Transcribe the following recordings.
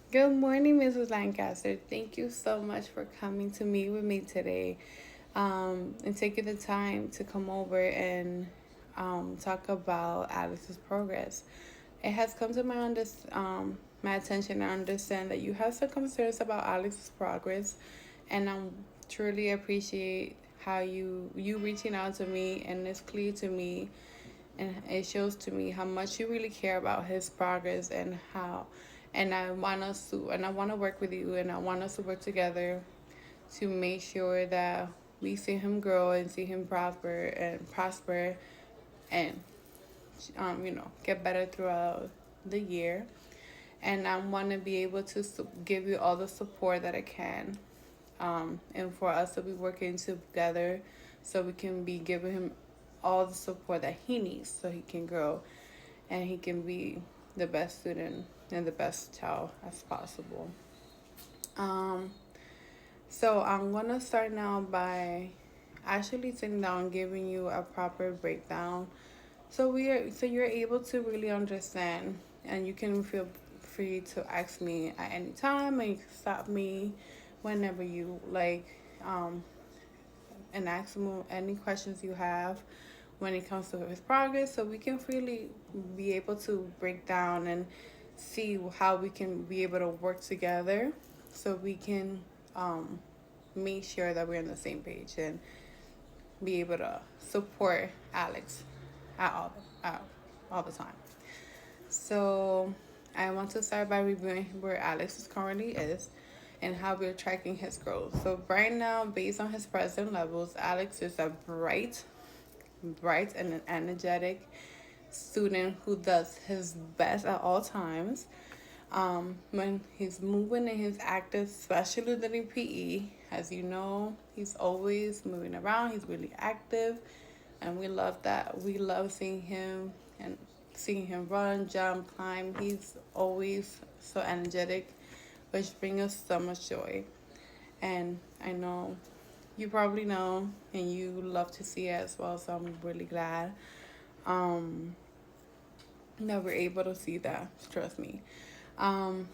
Good morning, Mrs. Lancaster. Thank you so much for coming to meet with me today, and taking the time to come over and talk about Alex's progress. It has come to my attention and understand that you have some concerns about Alex's progress, and I truly appreciate how you reaching out to me, and it's clear to me and it shows to me how much you really care about his progress and I want to work with you, and I want us to work together to make sure that we see him grow and see him prosper and get better throughout the year. And I want to be able to give you all the support that I can, and for us to be working together so we can be giving him all the support that he needs so he can grow and he can be the best student and the best child as possible. Um, so I'm gonna start now by actually sitting down and giving you a proper breakdown, so you're able to really understand, and you can feel free to ask me at any time, and you can stop me whenever you like, um, and ask him any questions you have when it comes to his progress, so we can really be able to break down and see how we can be able to work together so we can um, make sure that we're on the same page and be able to support Alex at at all the time. So I want to start by reviewing where Alex currently is and how we're tracking his growth. So right now, based on his present levels, Alex is a bright and an energetic student who does his best at all times. When he's moving and he's active, especially during PE, as you know, he's always moving around. He's really active, and we love that. We love seeing him run, jump, climb. He's always so energetic, which brings us so much joy. And I know you probably know, and you love to see it as well. So I'm really glad um, that we're able to see that. Trust me. Um,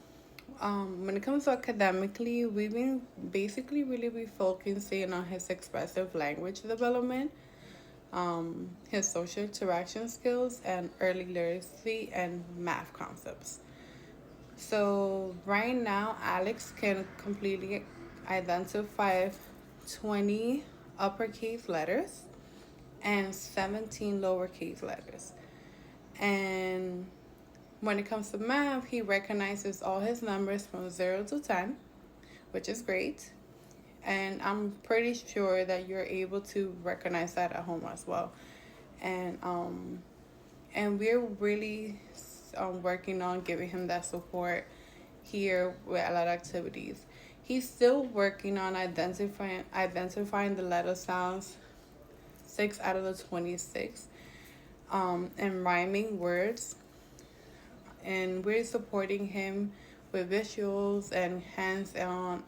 when it comes to academically, we've been basically really be focusing on his expressive language development, his social interaction skills, and early literacy and math concepts. So right now, Alex can completely identify 20 uppercase letters and 17 lowercase letters. And when it comes to math, he recognizes all his numbers from 0 to 10, which is great. And I'm pretty sure that you're able to recognize that at home as well. And we're really working on giving him that support here with a lot of activities. He's still working on identifying the letter sounds, 6 out of the 26, and rhyming words, and we're supporting him with visuals and hands-on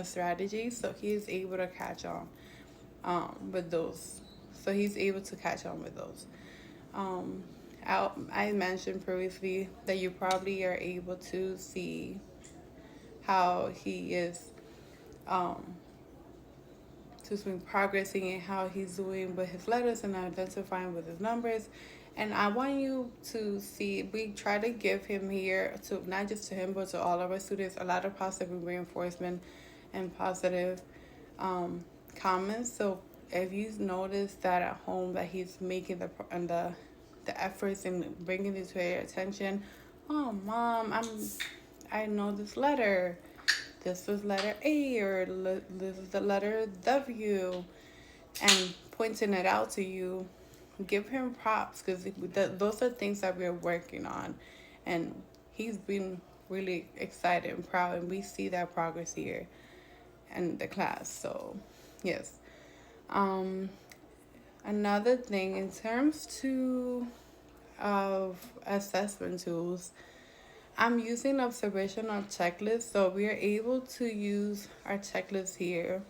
strategies, so he is able to catch on with those. So he's able to catch on with those. Um, I mentioned previously that you probably are able to see how he is um, just been progressing and how he's doing with his letters and identifying with his numbers. And I want you to see, we try to give him here, to not just to him, but to all of our students, a lot of positive reinforcement and positive comments. So if you notice that at home that he's making the efforts in bringing it to your attention, oh mom, I know this letter, this is letter A, or this is the letter W, and pointing it out to you, give him props, because those are things that we're working on. And he's been really excited and proud, and we see that progress here in the class. So, yes. Um, Another thing in terms to of assessment tools, I'm using observational checklists, so we are able to use our checklist here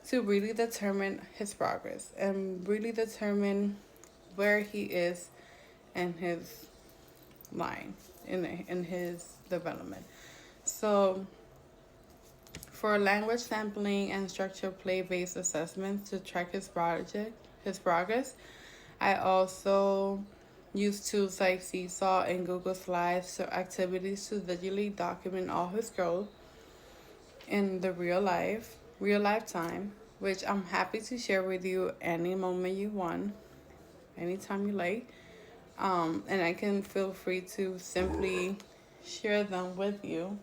to really determine his progress and really determine where he is in his line in his development. So for language sampling and structured play-based assessments to track his progress, I also use tools like Seesaw and Google Slides for activities to digitally document all his growth in the real life time, which I'm happy to share with you any moment you want, anytime you like. And I can feel free to simply share them with you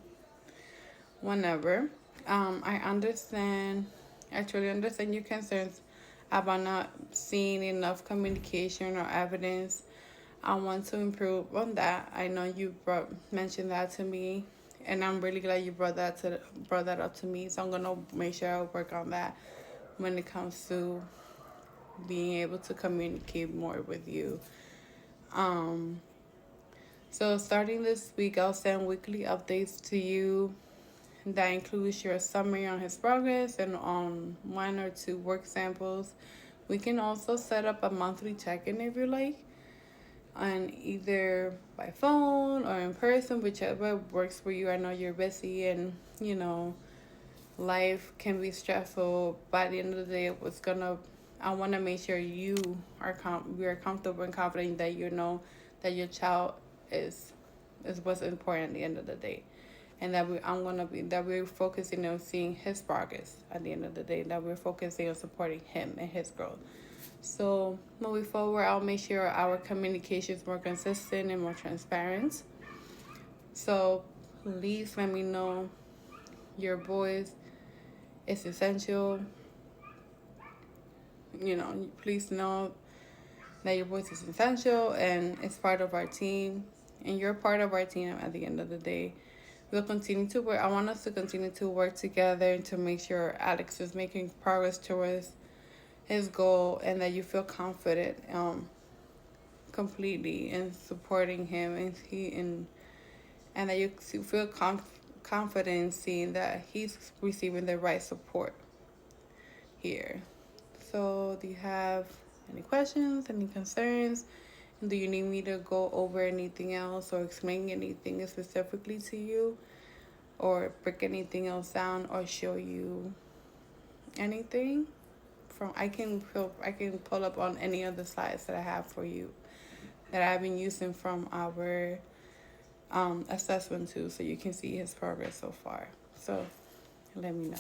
whenever. I understand, I truly understand your concerns about not seeing enough communication or evidence. I want to improve on that. I know you mentioned that to me, and I'm really glad you brought that up to me. So I'm gonna make sure I work on that when it comes to being able to communicate more with you. Um, so starting this week, I'll send weekly updates to you that includes your summary on his progress and on 1 or 2 work samples. We can also set up a monthly check-in if you like, and either by phone or in person, whichever works for you. I know you're busy and life can be stressful. By the end of the day, I want to make sure we are comfortable and confident that you know that your child is is what's important at the end of the day, and that we're focusing on seeing his progress at the end of the day. That we're focusing on supporting him and his growth. So moving forward, I'll make sure our communication is more consistent and more transparent. So please let me know your voice is essential. Please know that your voice is essential and it's part of our team. And you're part of our team at the end of the day. We'll continue to work. I want us to continue to work together to make sure Alex is making progress towards his goal and that you feel confident completely in supporting him and that you feel confident seeing that he's receiving the right support here. So do you have any questions, any concerns? Do you need me to go over anything else or explain anything specifically to you, or break anything else down, or show you anything? I can pull up on any of the slides that I have for you that I've been using from our assessment too, so you can see his progress so far. So let me know.